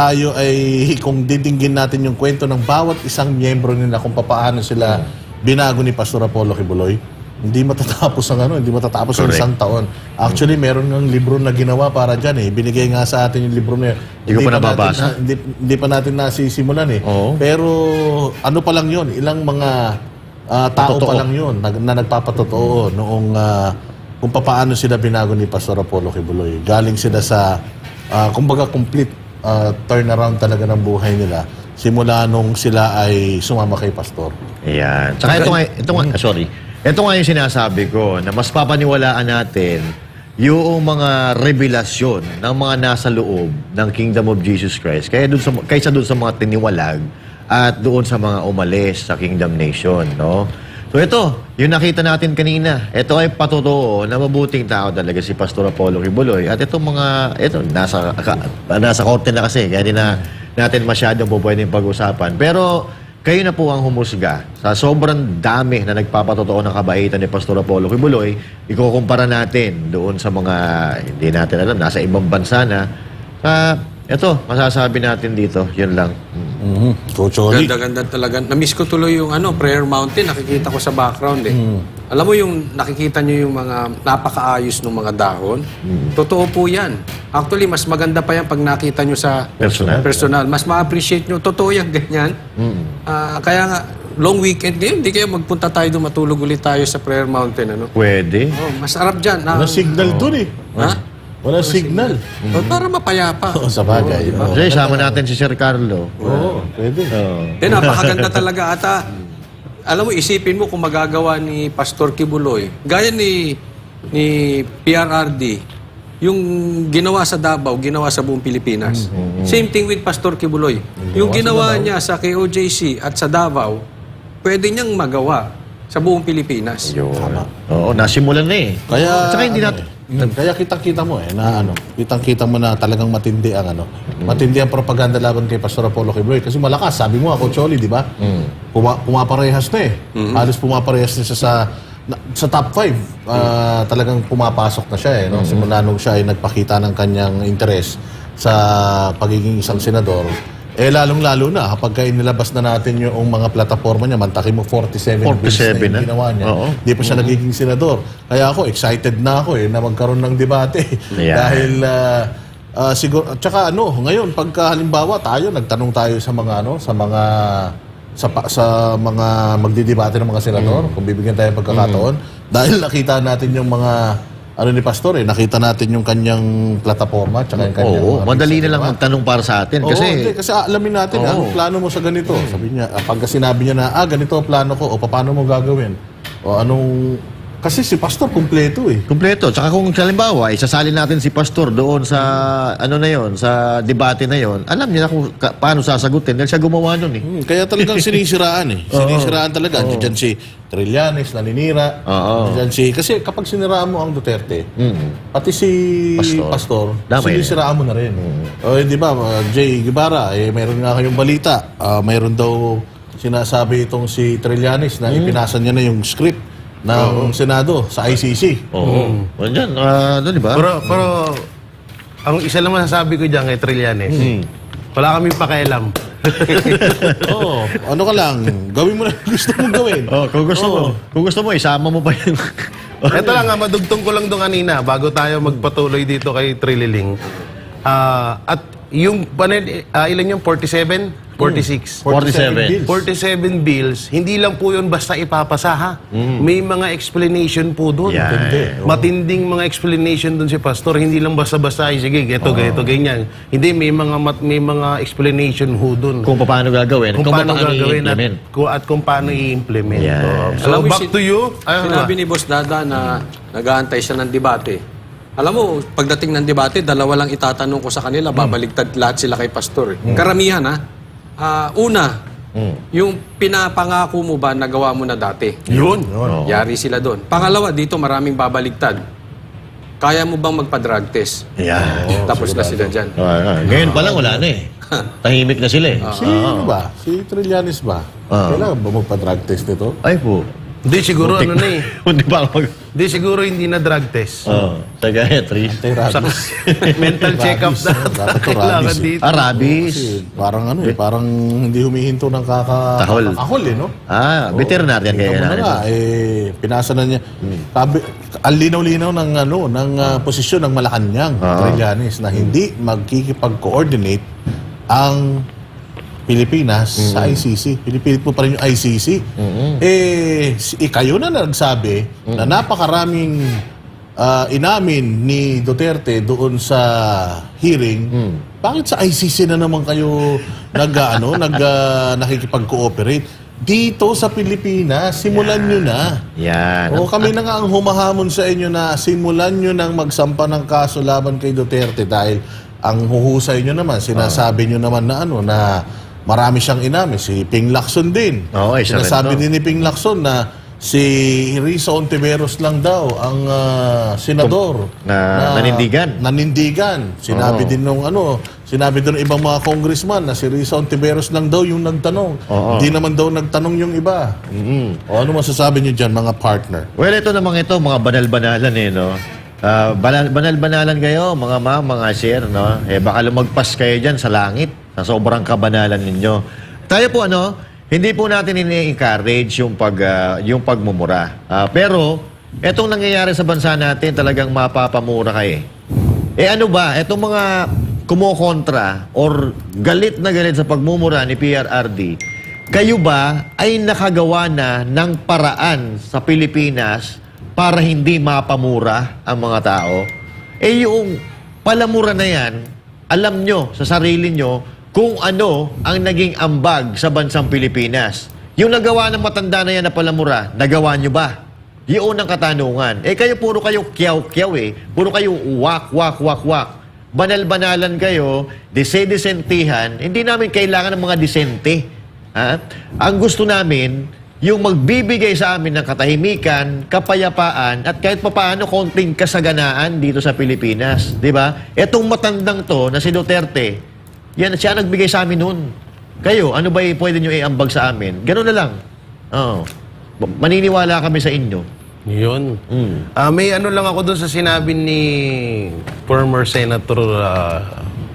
didinggin natin yung kwento ng bawat isang miyembro nila kung paano sila binago ni Pastor Apollo Kibuloy, hindi matatapos ang hindi matatapos ang Correct. isang taon. Actually, meron ng libro na ginawa para diyan Binigay nga sa atin yung libro na yun. Hindi ko pa nababasa. Hindi pa natin nasisimulan Oo. Pero ano pa lang yun, ilang mga tao Patotoo. pa lang yun na nagpapatotoo noong kung paano sila binago ni Pastor Apollo Kibuloy. Galing sila sa kumbaga complete turnaround talaga ng buhay nila simula nung sila ay sumama kay Pastor. Ayan. Tsaka ito nga, sorry. Ito nga yung sinasabi ko, na mas papaniwalaan natin yung mga revelasyon ng mga nasa loob ng Kingdom of Jesus Christ kaysa dun sa mga tiniwalag at doon sa mga umalis sa Kingdom Nation, no? So ito, yung nakita natin kanina, ito ay patotoo na mabuting tao talaga si Pastor Apollo Kibuloy. At itong nasa korte na kasi, kaya di na natin masyadong pwedeng pag-usapan. Pero kayo na po ang humusga. Sa sobrang dami na nagpapatotoo ng kabaitan ni Pastor Apollo Kibuloy, ikukumpara natin doon sa mga, hindi natin alam, nasa ibang bansa na. Ito, masasabi natin dito, yun lang. Coach Oli. Ganda-ganda talaga. Na-miss ko tuloy yung Prayer Mountain. Nakikita ko sa background Alam mo yung nakikita nyo yung mga napakaayos ng mga dahon? Totoo po yan. Actually, mas maganda pa yan pag nakita nyo sa personal. Mas ma-appreciate nyo. Totoo yan, ganyan. Kaya nga, long weekend ngayon, hindi kayo magpunta tayo doon, matulog ulit tayo sa Prayer Mountain. Pwede. Masarap dyan. Walang signal dun Ha? Walang signal. Para mapayapa. Sa bagay. Kasi sama natin si Sir Carlo. Oo, pwede. Napakaganda talaga ata. Alam mo, isipin mo kung magagawa ni Pastor Kibuloy, gaya ni PRRD, yung ginawa sa Davao, ginawa sa buong Pilipinas. Same thing with Pastor Kibuloy. Yung ginawa niya sa KOJC at sa Davao, pwede niyang magawa sa buong Pilipinas. Oo, nasimulan na Kaya Tsaka hindi natin. Kaya kitang-kita mo kitang-kita mo na talagang matindi ang matindi ang propaganda laban kay Pastor Apollo Kibuloy kasi malakas. Sabi mo Coach Oli, di ba? Pumaparehas na Halos pumaparehas na siya sa top 5. Talagang pumapasok na siya Simula nung siya ay nagpakita ng kanyang interes sa pagiging isang senador. Lalong-lalo na kapag inilabas na natin yung mga plataforma niya, mantakin mo 47 bills na yung ginawa niya. Hindi pa siya nagiging senador. Kaya ako, excited na ako na magkaroon ng debate. Dahil, siguro, tsaka ngayon, pagka halimbawa nagtanong tayo sa mga magdidebate ng mga senador, kung bibigyan tayo ng pagkakataon, dahil nakita natin yung mga ni Pastor nakita natin yung kanyang plataforma tsaka yung kanyang madali na lang magtanong para sa atin kasi kasi alamin natin ang plano mo sa ganito. Sabi niya, pagka sinabi niya na ganito ang plano ko o paano mo gagawin o anong kasi si Pastor kumpleto Kumpleto. Tsaka kung halimbawa, isasali natin si Pastor doon sa sa debate na yon, alam niya na kung paano sasagutin dahil siya gumawa nun Kaya talagang sinisiraan Sinisiraan talaga. Diyan si Trillanes, naninira. Diyan kasi kapag siniraan mo ang Duterte, pati si Pastor sinisiraan mo na rin. Di ba, Jay Guevara, mayroon nga kayong balita. Mayroon daw sinasabi itong si Trillanes na ipinasa niya na yung script ng Senado sa ICC. Diyan, di ba? Pero ang isa lang masasabi ko dyan kay Trillanes, wala kaming pakialam. Ano ka lang, gawin mo na gusto mong gawin. Kung gusto mo, isama mo pa yung... Ito lang madugtong ko lang doon kanina bago tayo magpatuloy dito kay Trililing. At yung ilan yung 47? 46. 47. 47 bills, hindi lang po yun basta ipapasa ha. May mga explanation po doon. Matinding mga explanation doon si Pastor. Hindi lang basta-basta, sige, ito, ganyan. Hindi, may mga explanation ho doon. Kung paano gagawin. Kung paano gagawin i-implement. at kung paano i-implement. Alam So, mo, back to you. Sinabi ni Boss Dada na nag-aantay siya ng debate. Alam mo, pagdating ng debate, dalawa lang itatanong ko sa kanila, babaligtad lahat sila kay Pastor. Karamihan Una, Yung pinapangako mo ba, nagawa mo na dati? Yun. Yari sila doon. Pangalawa, dito maraming babaligtad. Kaya mo bang magpa-drug test? Yan. Tapos na sila dyan. Ngayon pa lang wala na eh. Tahimik na sila eh. Ano ba? Si Trillanes ba? Kailangan ba magpa-drug test nito? Ay po. Hindi siguro ano na eh. Hindi pa ako mag... Hindi siguro hindi na drug test. Psychiatry. Rabies. Mental check-up na Dapat to kailangan rabies, eh. dito. Rabies. Kasi parang ano eh, parang hindi humihinto ng Tahol. kakahol eh, no? Veterinarian kaya Ito mo na nga, pinasa na niya. Sabi, ang linaw-linaw ng, posisyon ng Malacanang, Trillanes, na hindi magkikipag-coordinate ang Pilipinas sa ICC. Pilipilit mo pa rin yung ICC. Kayo na nagsabi na napakaraming inamin ni Duterte doon sa hearing. Bakit sa ICC na naman kayo nakikipag-cooperate? Dito sa Pilipinas, simulan nyo na. Yan. O kami na nga ang humahamon sa inyo na simulan nyo nang magsampa ng kaso laban kay Duterte dahil ang huhusay nyo naman, sinasabi nyo naman na marami siyang inami. Si Ping Lacson din. Sinasabi din ni Ping Lacson na si Risa Ontiveros lang daw ang senador na nanindigan. Nanindigan. Sinabi din nung sinabi din ng ibang mga congressman na si Risa Ontiveros lang daw yung nagtanong. Hindi naman daw nagtanong yung iba. O ano masasabi niyo diyan, mga partner? Well, ito namang mga banal-banalan eh, no? Banal-banalan kayo, mga ma'am, mga sir, no? Baka lumagpas kayo dyan sa langit sa sobrang kabanalan ninyo. Tayo po, hindi po natin ini-encourage yung pagmumura. Pero, etong nangyayari sa bansa natin, talagang mapapamura kayo. Ano ba? Etong mga kumokontra or galit na galit sa pagmumura ni PRRD, kayo ba ay nakagawa na ng paraan sa Pilipinas para hindi mapamura ang mga tao? Yung palamura na yan, alam nyo sa sarili nyo kung ano ang naging ambag sa bansang Pilipinas. Yung nagawa ng matanda na yan na palamura, nagawa nyo ba? Yun ang katanungan. Kayo puro kayo kiyaw-kiyaw eh. Puro kayo wak. Banal-banalan kayo, desentihan. Hindi namin kailangan ng mga disente. Ang gusto namin, yung magbibigay sa amin ng katahimikan, kapayapaan, at kahit papaano konting kasaganaan dito sa Pilipinas. Diba? Etong matandang to na si Duterte, yan, siya nagbigay sa amin noon. Kayo, ano ba pwede nyo iambag sa amin? Ganun na lang. Maniniwala kami sa inyo. Yun. May lang ako doon sa sinabi ni former Senator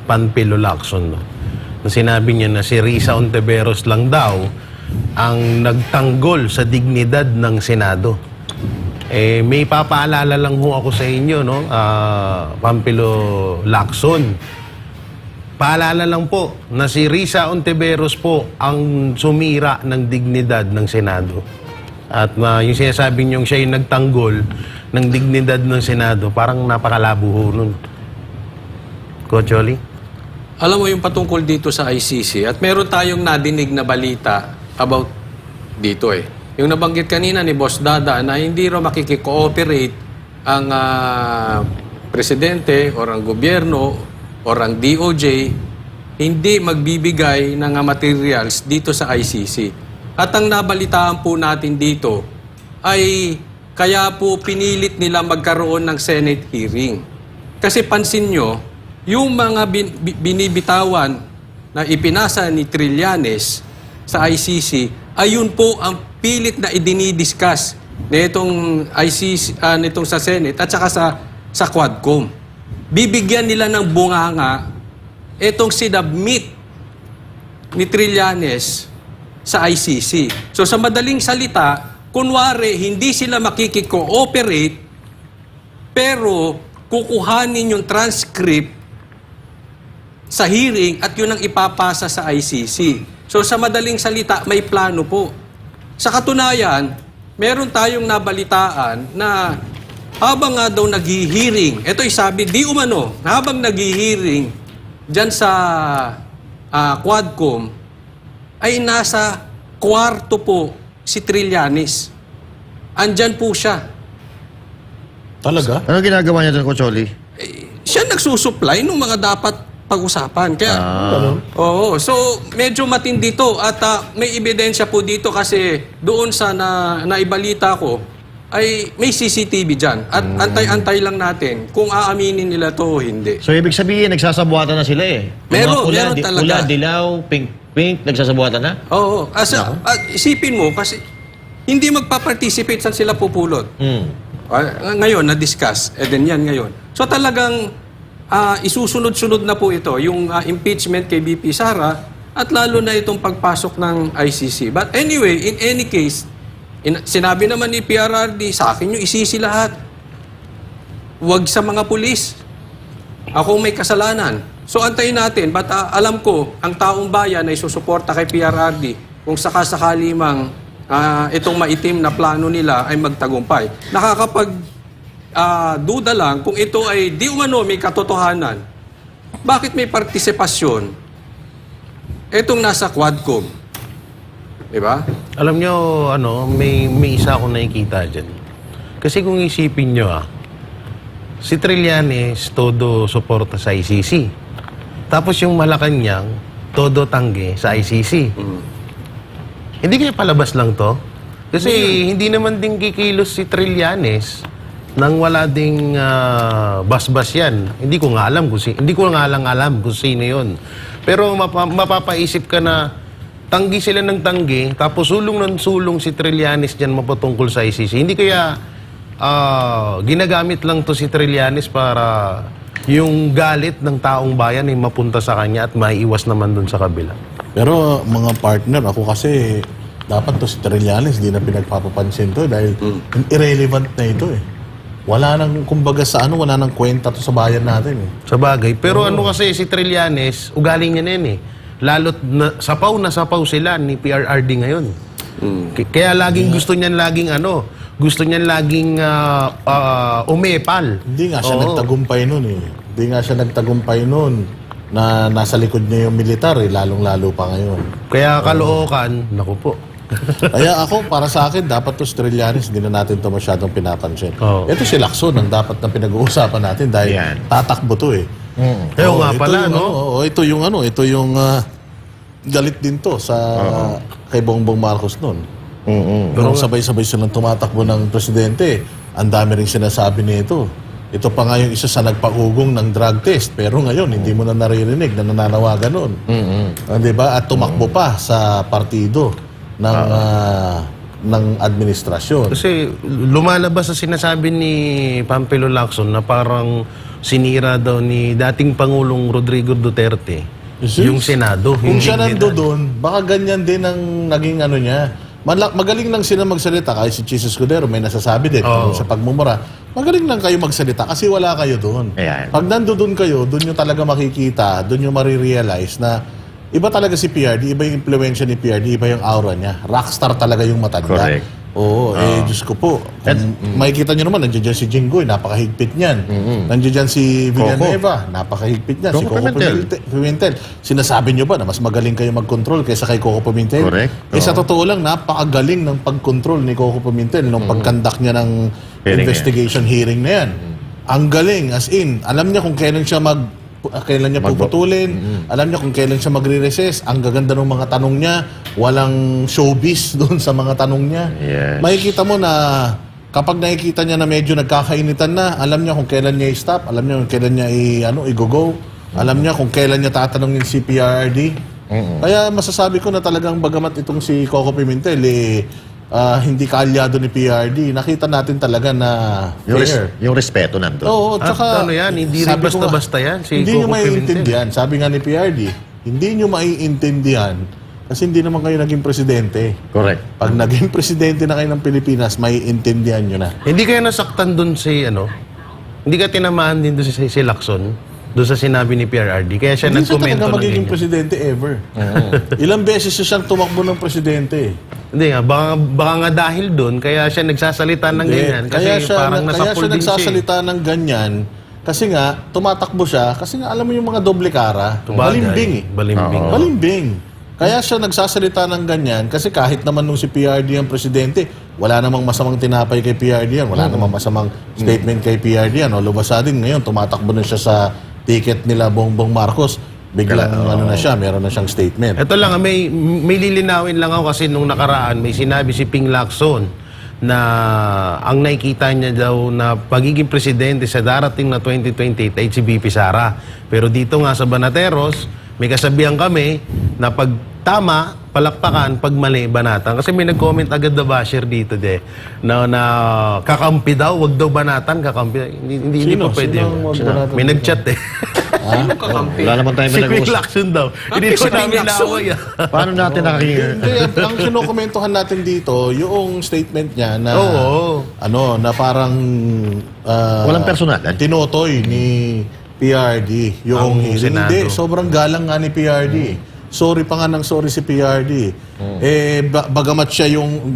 Panfilo Lacson. No? Na sinabi niya na si Risa Ontiveros lang daw ang nagtanggol sa dignidad ng Senado. May papaalala lang ho ako sa inyo, no? Panfilo Lacson. Paalala lang po na si Risa Ontiveros po ang sumira ng dignidad ng Senado. At yung sinasabi niyong siya yung nagtanggol ng dignidad ng Senado, parang napakalabo ho nun. Coach Oli? Alam mo yung patungkol dito sa ICC, at meron tayong nadinig na balita about dito Yung nabanggit kanina ni Boss Dada na hindi raw makikikooperate ang presidente o ang gobyerno o ang DOJ, hindi magbibigay ng materials dito sa ICC. At ang nabalitaan po natin dito ay kaya po pinilit nila magkaroon ng Senate hearing. Kasi pansin nyo, yung mga binibitawan na ipinasa ni Trillanes sa ICC, ayun po ang pilit na idinidiscuss nitong ICC, nitong sa Senate at saka sa Quadcom. Bibigyan nila ng bunganga itong sinabmit ni Trillanes sa ICC. So sa madaling salita, kunwari hindi sila makikikooperate pero kukuhanin yung transcript sa hearing at yun ang ipapasa sa ICC. So sa madaling salita, may plano po. Sa katunayan, meron tayong nabalitaan na habang nga daw naghihiring, ito'y sabi, di umano, habang naghihiring dyan sa Quadcom, ay nasa kwarto po si Trillanes. Andyan po siya. Talaga? Ano ginagawa niya doon, Coach Oli? Siya nagsusupply ng mga dapat pag-usapan. Kaya, oo. So, medyo matindi to. At may ebidensya po dito kasi doon sa naibalita ko, ay may CCTV dyan. At antay-antay lang natin kung aaminin nila to o hindi. So, ibig sabihin, nagsasabuatan na sila eh. Meron, Mga meron talaga. Pula, dilaw, pink, nagsasabuatan na? Oo. Isipin mo, kasi hindi magpa-participate saan sila pupulot. Ngayon, na-discuss. Then yan ngayon. So talagang isusunod-sunod na po ito, yung impeachment kay BP Sara at lalo na itong pagpasok ng ICC. But anyway, in any case, sinabi naman ni PRRD, sa akin yung isisi lahat. Huwag sa mga pulis. Ako may kasalanan. So antayin natin, but alam ko, ang taong bayan ay susuporta kay PRRD kung sakasakali mang itong maitim na plano nila ay magtagumpay. Duda lang kung ito ay di umano may katotohanan. Bakit may partisipasyon itong nasa Quadcom? Diba? Alam nyo, may isa akong nakikita dyan. Kasi kung isipin nyo, si Trillanes, todo suporta sa ICC. Tapos yung Malacanang, todo tangge sa ICC. Hindi kaya palabas lang to? Kasi hindi naman din kikilos si Trillanes nang wala ding basbas yan. Hindi ko nga alam kung sino yun. Pero mapapaisip ka na tanggi sila ng tanggi, tapos sulong ng sulong si Trillanes dyan mapatungkol sa ICC. Hindi kaya ginagamit lang to si Trillanes para yung galit ng taong bayan ay mapunta sa kanya at maiiwas naman dun sa kabila. Pero mga partner, ako kasi dapat to si Trillanes, di na pinagpapapansin to dahil irrelevant na ito eh. Wala nang, kumbaga sa wala nang kwenta to sa bayan natin eh. Sa bagay. Pero kasi si Trillanes, ugali niya na yun eh. Lalo't sapaw sila ni PRRD ngayon. Kaya laging gusto niyan laging umepal. Hindi nga siya nagtagumpay nun eh. Hindi nga siya nagtagumpay nun na nasa likod niya yung militar eh, lalong-lalo pa ngayon. Kaya Caloocan, naku po. Kaya ako, para sa akin, dapat to Trillanes, hindi na natin to masyadong pinapansin. Ito si Lacson ang dapat na pinag-uusapan natin dahil tatakbo to eh. Kaya nga pala, ito yung galit din to sa kay Bongbong Marcos noon. Pero sabay-sabay silang tumatakbo ng presidente, ang dami rin sinasabi nito. Ito pa nga yung isa sa nagpaugong ng drug test, pero ngayon hindi mo na naririnig na nananawagan nun. Diba? At tumakbo pa sa partido ng administrasyon. Kasi lumalabas sa sinasabi ni Pampilo Lacson na parang sinira daw ni dating Pangulong Rodrigo Duterte yung Senado. Kung siya nandoon, baka ganyan din ang naging niya. Magaling lang sila magsalita. Kahit si Chis Escudero may nasasabi din sa pagmumura. Magaling lang kayo magsalita kasi wala kayo doon. Pag nandoon kayo, doon nyo talaga makikita, doon nyo marirealize na iba talaga si PRD, iba yung impluensya ni PRD, iba yung aura niya. Rockstar talaga yung matanda. Correct. Oo, Diyos ko po. Makikita nyo naman, nandiyan dyan si Jinggoy, napakahigpit niyan. Nandiyan dyan si Villanueva, napakahigpit niyan. Si Coco Pimentel. Sinasabi nyo ba na mas magaling kayo mag-control kaysa kay Coco Pimentel? Correct. Sa totoo lang, napakagaling ng pag-control ni Coco Pimentel nung pag-conduct niya ng investigation hearing na yan. Ang galing, as in, alam niya kung kailan siya kailan niya puputulin, alam niya kung kailan siya magre-recess, ang gaganda ng mga tanong niya, walang showbiz doon sa mga tanong niya. Makikita mo na kapag nakikita niya na medyo nagkakainitan na, alam niya kung kailan niya i-stop, alam niya kung kailan niya i-go-go, alam niya kung kailan niya tatanungin si PRRD. Kaya masasabi ko na talagang bagamat itong si Coco Pimentel hindi kaalyado ni PRD, nakita natin talaga na fair. Yung respeto nandun. Oo, tsaka hindi rin basta-basta yan. Hindi nyo maiintindihan. Sabi nga ni PRD, hindi nyo maiintindihan kasi hindi naman kayo naging presidente. Correct. Pag naging presidente na kayo ng Pilipinas, maiintindihan nyo na. Hindi kaya nasaktan dun hindi ka tinamaan din dun si Lacson doon sa sinabi ni PRRD. Kaya siya hindi nagkomento siya talaga magiging presidente ever. Ilang beses siya siyang tumakbo ng presidente. Hindi nga, baka nga dahil doon, kaya siya nagsasalita ng ganyan. Kasi parang kaya siya nagsasalita ng ganyan. Kasi nga, tumatakbo siya. Kasi nga, alam mo yung mga doble kara. Balimbing eh. Balimbing. Kaya siya nagsasalita ng ganyan. Kasi kahit naman nung si PRD ang presidente, wala namang masamang tinapay kay PRD yan. Wala namang masamang statement kay PRD yan. Lubasa din ngayon, tumatakbo na siya sa ticket nila Bongbong Marcos, biglang ano na siya, meron na siyang statement. Ito lang, may lilinawin lang ako kasi nung nakaraan, may sinabi si Ping Lacson na ang nakikita niya daw na pagiging presidente sa darating na 2028 ay si BP Sara. Pero dito nga sa Banateros, may kasabihan kami na pag tama, palakpakan, pag mali, banatan. Kasi may nag-comment agad na basher dito na kakampi daw, wag daw banatan, kakampi. Hindi po pwede. Sino ang wag banatan May dito? nag-chat eh. Sino kakampi? Wala naman tayo Si Ping nag-uusap. Lacson daw. Hindi si ko Ping namin Lacson? naaway. Paano natin nakikita? Hindi, ang kinukomentuhan natin dito, yung statement niya na na parang Walang personalan. tinotoy ni PRD yung Ang hearing. Senado. Hindi, sobrang galang nga ni PRD. Sorry pa nga ng sorry si PRD.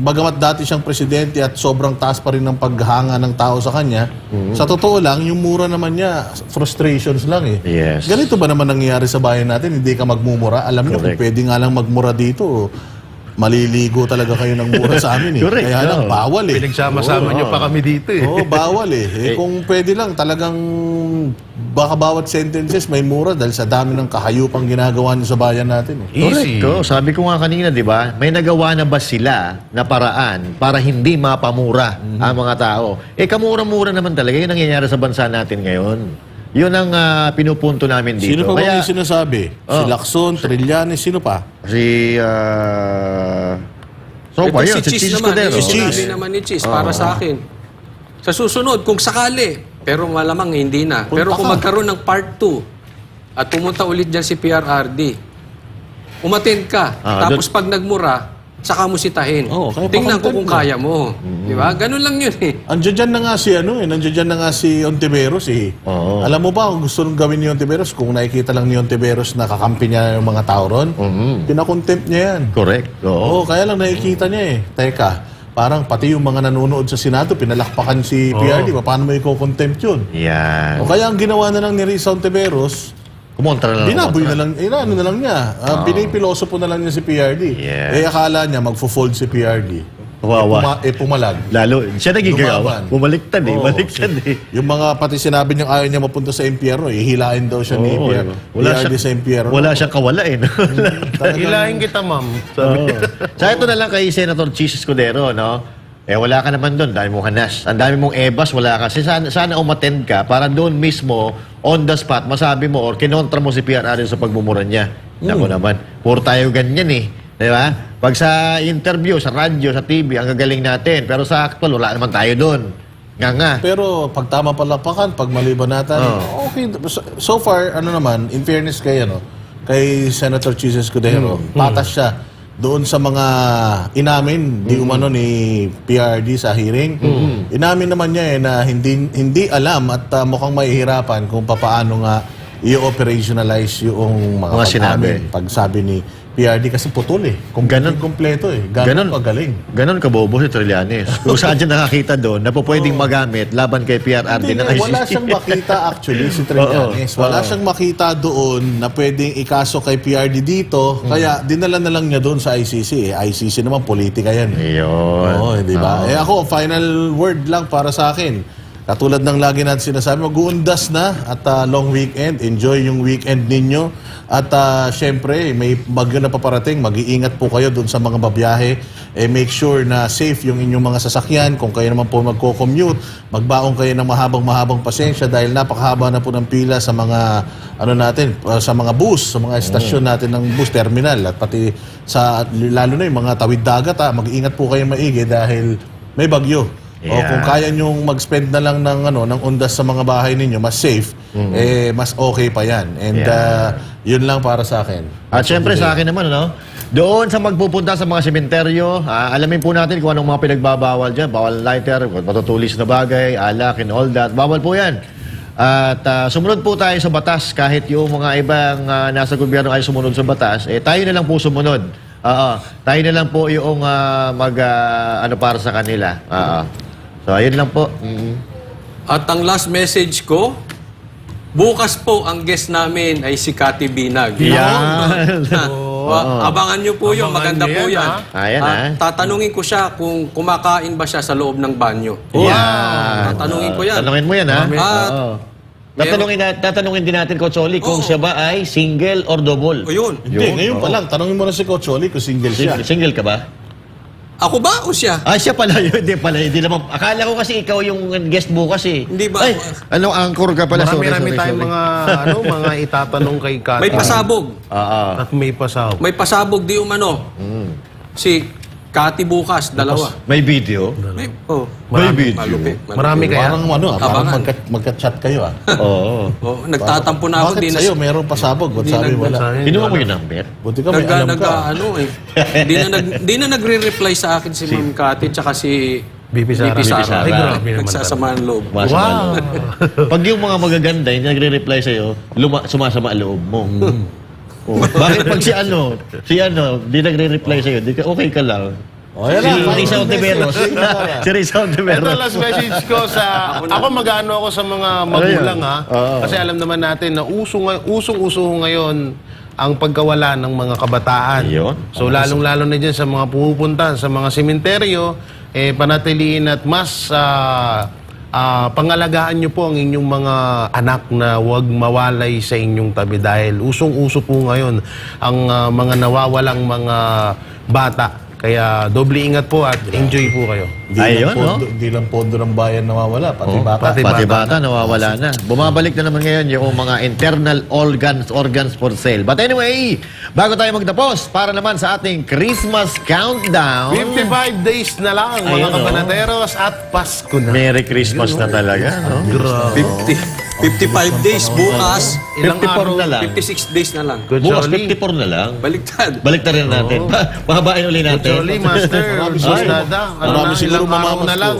Bagamat dati siyang presidente at sobrang taas pa rin ng paghanga ng tao sa kanya, sa totoo lang, yung mura naman niya, frustrations lang eh. Yes. Ganito ba naman nangyayari sa bayan natin? Hindi ka magmumura. Alam niyo, kung Correct. pwede nga lang magmura dito, maliligo talaga kayo ng mura sa amin eh. Correct, Kaya lang, no. bawal eh. Pinagsama-sama niyo pa kami dito eh. Oo, bawal eh. Kung pwede lang, talagang baka bawat sentences may mura dahil sa dami ng kahayupang ginagawa niyo sa bayan natin eh. Easy. Correct. Sabi ko nga kanina, di ba? May nagawa na ba sila na paraan para hindi mapamura ang mga tao? Kamura-mura naman talaga. Yun ang nangyayari sa bansa natin ngayon. Yun ang pinupunto namin dito. Sino pa ba Kaya, yung sinasabi? Si Lacson, Trillanes, sino pa? so far, yun, Ito si Cheese naman. Escudero. Yung sinabi naman ni Cheese, para sa akin. Sa susunod, kung sakali, pero malamang hindi na. Pero kung magkaroon ng part 2 at pumunta ulit dyan si PRRD, umattend ka. Tapos pag nagmura, saka mo sitahin. Kaya Tingnan ko pa-content kung mo. kaya mo. Di ba? Ganun lang yun eh. Andiyan dyan na nga si nandiyan dyan na nga si Ontiveros eh. Oo. Alam mo ba kung gusto nung gawin ni Ontiveros, kung nakikita lang ni Ontiveros na kakampi niya yung mga tao ron, pinakontempt niya yan. Correct. Oo. Kaya lang nakikita niya eh. Teka, parang pati yung mga nanonood sa Senado, pinalakpakan si PRD. Paano mo i-contempt yun? Yan. O kaya ang ginawa na lang ni Risa Ontiveros, Kumontra na lang. binaboy na lang, ano na lang niya, pinipilosopo na lang niya si PRD. Yes. Akala niya magfo-fold si PRD. Kawawa. Pumalag. Lalo, siya nagigawa. Lumaban. Bumaliktad eh. Oo. Baliktad eh. Yung mga pati sinabi niyang ayaw niya mapunta sa impyerno, hihilain daw siya ni Oo, PRD sa impyerno. Wala siyang kawala eh. No? Hilahin kita, ma'am. Oo. Sa ito na lang kay Senator Cheese Escudero, no? Wala ka naman doon. Dami mong hanas. Ang dami mong ebas, wala ka. Sana umattend ka para doon mismo, on the spot, masabi mo or kinontra mo si PRR sa pagmumura niya. Naku naman. Puro tayo ganyan eh. Di ba? Pag sa interview, sa radyo, sa TV, ang gagaling natin. Pero sa actual, wala naman tayo doon. Nga. Pero pag tama palakpakan, pag maliban natin, okay. So far, in fairness kay Senator Cheese Escudero, patas siya doon sa mga inamin, di umano ni PRD sa hearing. Inamin naman niya na hindi alam at mukhang mahihirapan kung paano nga i-operationalize yung mga sinabi. pagsabi ni PRD kasi putol eh. Kompleto eh. Ganon pagaling. Ganon kabobo si Trillanes. Kung saan dyan nakakita doon na po pwedeng magamit laban kay PRRD Hindi ng nga, ICC. wala siyang makita actually si Trillanes. Wala siyang makita doon na pwedeng ikaso kay PRD dito. Kaya dinala na lang niya doon sa ICC. ICC naman, politika yan. Ayun. Oo, di ba? Ako, final word lang para sa akin. Katulad ng lagi natin sinasabi, mag-uundas na at long weekend. Enjoy yung weekend ninyo. At syempre, may bagyo na paparating. Mag-iingat po kayo doon sa mga babiyahe. Make sure na safe yung inyong mga sasakyan. Kung kayo naman po magko-commute, magbaong kayo ng mahabang pasensya dahil napakahaba na po ng pila sa mga sa mga bus, sa mga estasyon natin ng bus terminal at pati sa lalo na yung mga tawid dagat. Mag-iingat po kayo maigi dahil may bagyo. O kung kaya nyong mag-spend na lang ng undas sa mga bahay ninyo, mas safe, mas okay pa yan. And yun lang para sa akin. At syempre sa akin naman, doon sa magpupunta sa mga sementeryo, alamin po natin kung anong mga pinagbabawal dyan. Bawal lighter, matutulis na bagay, alak and all that. Bawal po yan. At sumunod po tayo sa batas. Kahit yung mga ibang nasa gobyerno ay sumunod sa batas, tayo na lang po sumunod. Tayo na lang po yung para sa kanila. So, ayun lang po. At ang last message ko, bukas po ang guest namin ay si Cathy Binag. Yan. Abangan nyo po yun. Abangan Maganda nyo po yan, yan. Ayan, Tatanungin ko siya kung kumakain ba siya sa loob ng banyo. Yan. Tatanungin ko yan. Tanungin mo yan, ha? At Tatanungin din natin, Coach Oli, kung siya ba ay single or double. O yun. Hindi, ngayon pa lang. Tanongin mo na si Coach Oli kung single siya. Single ka ba? Ako ba o siya? Ah, siya pala yun. Hindi pala. Hindi naman. Akala ko kasi ikaw yung guest bukas eh. Hindi ba? Ay, anong anchor ka pala? Marami-rami tayong mga itatanong kay Kati. May pasabog. At may pasabog. May pasabog di umano. Si Kati bukas, dalawa. May video? May May video. malupit. Marami kaya. Parang parang Abangan. magka-chat kayo Oo. Oh, nagtatampo na ako. Bakit di na sa'yo meron pasabog? Ba't Di sabi nag- wala? Kinuha mo yung number? Buti ka may alam ka. Di na nagre-reply sa akin si Ma'am Kati tsaka si BP Sara. Ay, grabe naman Nagsasama ng loob. Wow. Pag yung mga magaganda, hindi nagre-reply sa'yo, sumasama ang loob mo. Oh. Bakit pag si di nagre-reply sa'yo, okay ka lang. O, yan lang. Si Risa Ontiveros. Si Risa Ito Ontiveros. last message ko sa... ako mag-ano ako sa mga magulang ha. Kasi alam naman natin na usong-uso ngayon ang pagkawala ng mga kabataan. Yun. So lalong-lalo na dyan sa mga pupunta sa mga sementeryo, panatiliin at mas pangalagaan nyo po ang inyong mga anak na huwag mawalay sa inyong tabi dahil usong-uso po ngayon ang mga nawawalang mga bata. Kaya doble ingat po at enjoy po kayo. Ayun, no? Hindi lang pondo ng bayan nawawala, pati bata. Pati bata nawawala na. Bumabalik na naman ngayon yung mga internal organs for sale. But anyway, bago tayo magtapos, para naman sa ating Christmas countdown. 55 days na lang, mga Ayun, kabanateros, at Pasko na. Merry Christmas na talaga, no? 55 days bukas. Ilang 54 araw na lang. 56 days na lang. Good Bukas, Jolly. 54 na lang. Baliktad. Baliktarin natin. Pahabain uli natin. Jolly, Master. Dada. Marami siguro Ilang araw na mamamasko. lang,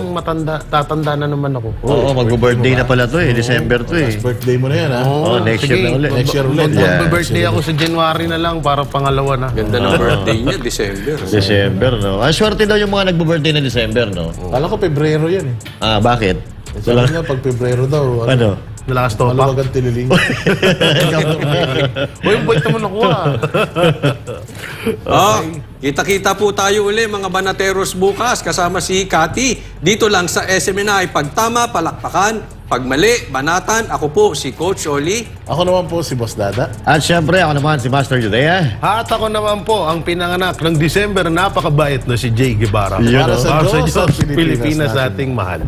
tatanda na naman ako. Oo, mag-birthday na pala to eh. December to eh. Birthday mo na yan, ha? Oh, next year na ulit. Next year ulit. Mag-birthday ako sa January na lang para pangalawa na. Ganda ng birthday niya, December. December, no? Ang swerte daw yung mga nagbo-birthday na December, no? Kala ko Pebrero yan, eh. Ah, bakit? Sabi nga, pag Pebrero daw, Ano? Nalakas to pa. maluwag ang tililing. Uy, bait naman ako ah. Oh, kita-kita po tayo uli mga banateros bukas kasama si Kati. Dito lang sa SMNI. Pag tama, palakpakan. Pag mali, banatan. Ako po si Coach Oli. Ako naman po si Boss Dada. At syempre, ako naman si Master Judea. At ako naman po, ang pinanganak ng December, napakabait na si Jay Guevara. Yun, Para oh. sa Para sa Diyos, Diyos, Pilipinas Pilipinas ating mahal.